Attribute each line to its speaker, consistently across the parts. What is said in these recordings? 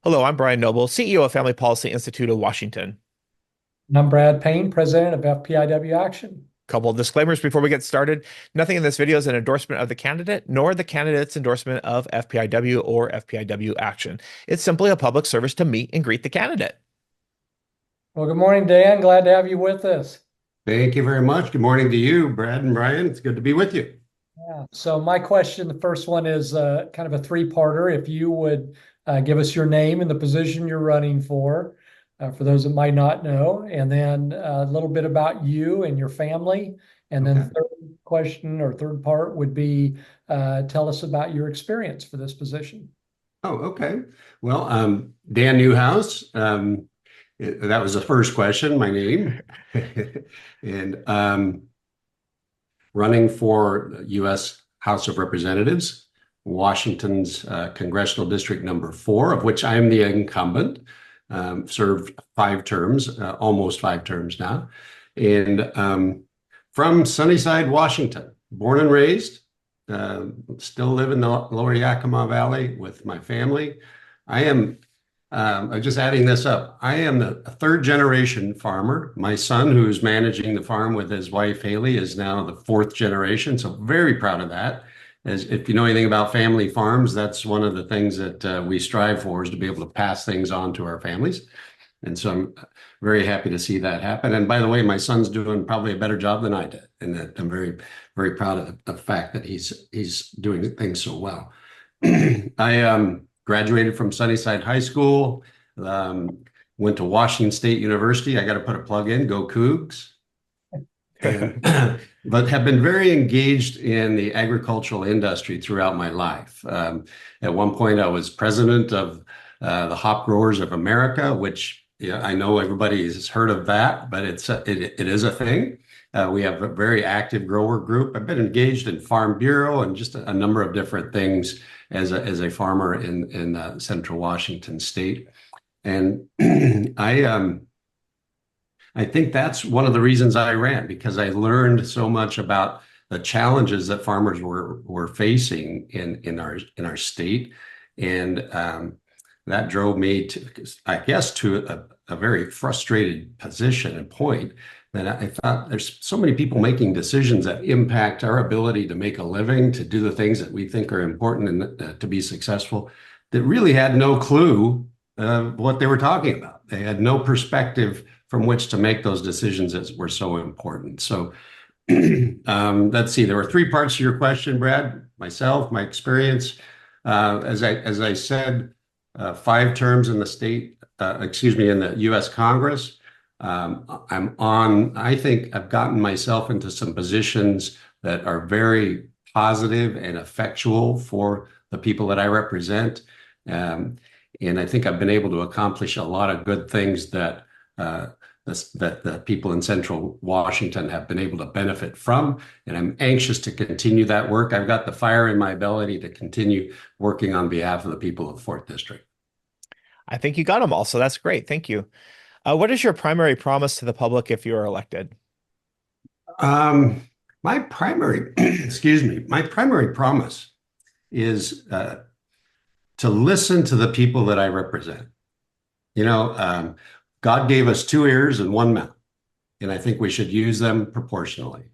Speaker 1: Hello, I'm Brian Noble, CEO of Family Policy Institute of Washington.
Speaker 2: And I'm Brad Payne, president of FPIW Action.
Speaker 1: Couple of disclaimers before we get started. Nothing in this video is an endorsement of the candidate, nor the candidate's endorsement of FPIW or FPIW Action. It's simply a public service to meet and greet the candidate.
Speaker 2: Well, good morning, Dan. Glad to have you with us.
Speaker 3: Thank you very much. Good morning to you, Brad and Brian. It's good to be with you.
Speaker 2: Yeah. So my question, the first one is kind of a three-parter. If you would give us your name and the position you're running for those that might not know, and then a little bit about you and your family. And then
Speaker 3: Okay.
Speaker 2: third question or third part would be tell us about your experience for this position.
Speaker 3: Oh, okay. Well, Dan Newhouse. That was the first question, my name. And running for U.S. House of Representatives, Washington's Congressional District number 4, of which I am the incumbent. Served 5 terms, almost 5 terms now. And from Sunnyside, Washington, born and raised, still live in the Lower Yakima Valley with my family. I'm just adding this up. I am a 3rd generation farmer. My son, who's managing the farm with his wife, Haley, is now the 4th generation. So very proud of that. As if you know anything about family farms, that's one of the things that we strive for, is to be able to pass things on to our families. And so I'm very happy to see that happen. And by the way, my son's doing probably a better job than I did. And that I'm very, very proud of the fact that he's doing things so well. I graduated from Sunnyside High School, went to Washington State University. I got to put a plug in, go Cougs. But have been very engaged in the agricultural industry throughout my life. At one point, I was president of the Hop Growers of America, which I know everybody has heard of that, but it is a thing. We have a very active grower group. I've been engaged in Farm Bureau and just a number of different things as a farmer in Central Washington State. And I think that's one of the reasons I ran, because I learned so much about the challenges that farmers were facing in our state, and that drove me to, I guess, to a very frustrated position and point that I thought there's so many people making decisions that impact our ability to make a living, to do the things that we think are important and to be successful, that really had no clue what they were talking about. They had no perspective from which to make those decisions that were so important. So let's see, there were 3 parts to your question, Brad. Myself, my experience, as I said, 5 terms in the state, in the U.S. Congress. I think I've gotten myself into some positions that are very positive and effectual for the people that I represent. And I think I've been able to accomplish a lot of good things that the people in Central Washington have been able to benefit from. And I'm anxious to continue that work. I've got the fire in my ability to continue working on behalf of the people of 4th District.
Speaker 1: I think you got them all, so that's great. Thank you. What is your primary promise to the public if you are elected?
Speaker 3: My primary, my primary promise is to listen to the people that I represent. God gave us 2 ears and 1 mouth, and I think we should use them proportionally.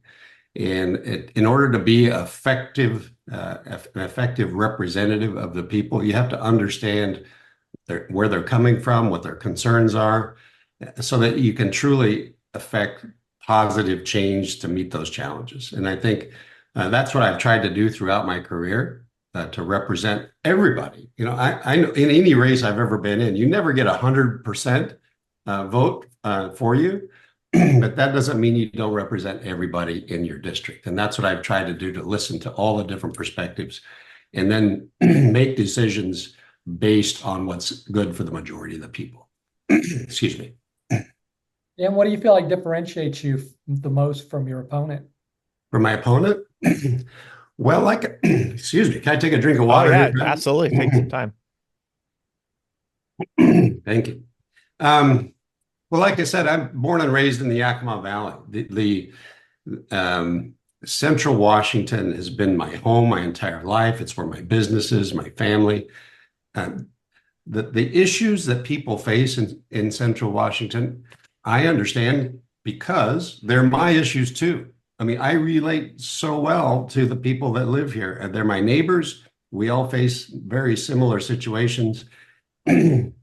Speaker 3: And in order to be an effective representative of the people, you have to understand where they're coming from, what their concerns are, so that you can truly affect positive change to meet those challenges. And I think that's what I've tried to do throughout my career. To represent everybody. I know in any race I've ever been in, you never get 100% vote for you, but that doesn't mean you don't represent everybody in your district. And that's what I've tried to do, to listen to all the different perspectives and then make decisions based on what's good for the majority of the people. Excuse me.
Speaker 2: And what do you feel like differentiates you the most from your opponent?
Speaker 3: For my opponent? Well, excuse me, can I take a drink of
Speaker 1: Oh,
Speaker 3: water
Speaker 1: yeah,
Speaker 3: here?
Speaker 1: absolutely. Take some time.
Speaker 3: Thank you. Well, like I said, I'm born and raised in the Yakima Valley. The Central Washington has been my home my entire life. It's where my business is, my family. the issues that people face in Central Washington, I understand because they're my issues too. I mean, I relate so well to the people that live here, and they're my neighbors. We all face very similar situations. And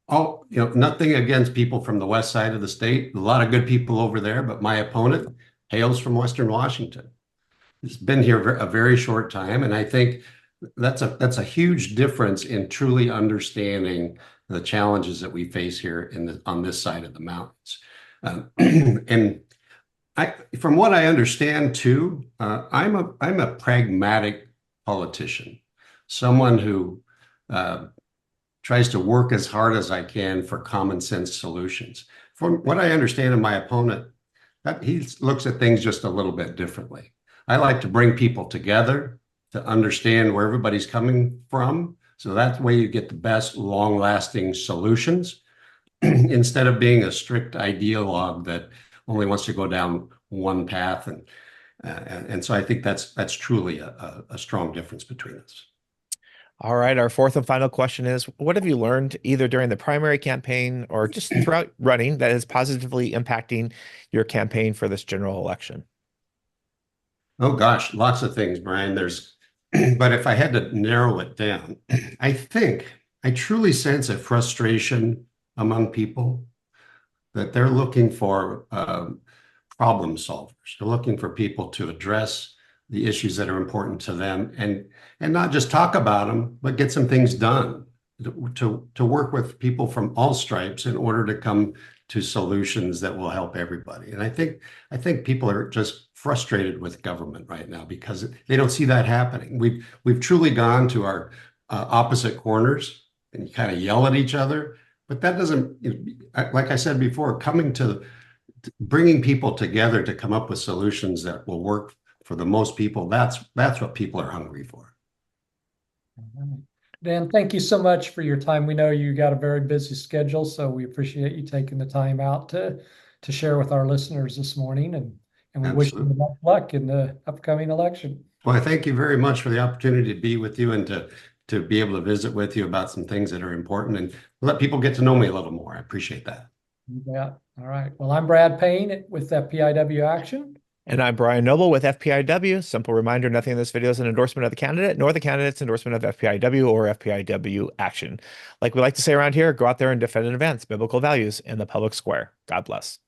Speaker 3: all, nothing against people from the west side of the state. A lot of good people over there, but my opponent hails from Western Washington. He's been here a very short time, and I think that's a huge difference in truly understanding the challenges that we face here on this side of the mountains. And from what I understand too, I'm a pragmatic politician, someone who tries to work as hard as I can for common sense solutions. From what I understand of my opponent, that he looks at things just a little bit differently. I like to bring people together to understand where everybody's coming from. So that way you get the best long-lasting solutions instead of being a strict ideologue that only wants to go down one path. And so I think that's truly a strong difference between us.
Speaker 1: All right, our fourth and final question is, what have you learned either during the primary campaign or just throughout running that is positively impacting your campaign for this general election?
Speaker 3: Oh gosh, lots of things, Brian. But if I had to narrow it down, I truly sense a frustration among people that they're looking for problem solvers. They're looking for people to address the issues that are important to them and not just talk about them, but get some things done to work with people from all stripes in order to come to solutions that will help everybody. And I think people are just frustrated with government right now because they don't see that happening. We've truly gone to our opposite corners and you kind of yell at each other, but that doesn't, like I said before, bringing people together to come up with solutions that will work for the most people. That's what people are hungry for.
Speaker 2: Dan, thank you so much for your time. We know you got a very busy schedule, so we appreciate you taking the time out to share with our listeners this morning, and we wish you the best luck in the upcoming election.
Speaker 3: Well, I thank you very much for the opportunity to be with you and to be able to visit with you about some things that are important and let people get to know me a little more. I appreciate that.
Speaker 2: Yeah. All right. Well, I'm Brad Payne with FPIW Action.
Speaker 1: And I'm Brian Noble with FPIW. Simple reminder, nothing in this video is an endorsement of the candidate, nor the candidate's endorsement of FPIW or FPIW action. Like we like to say around here, go out there and defend and advance biblical values in the public square. God bless.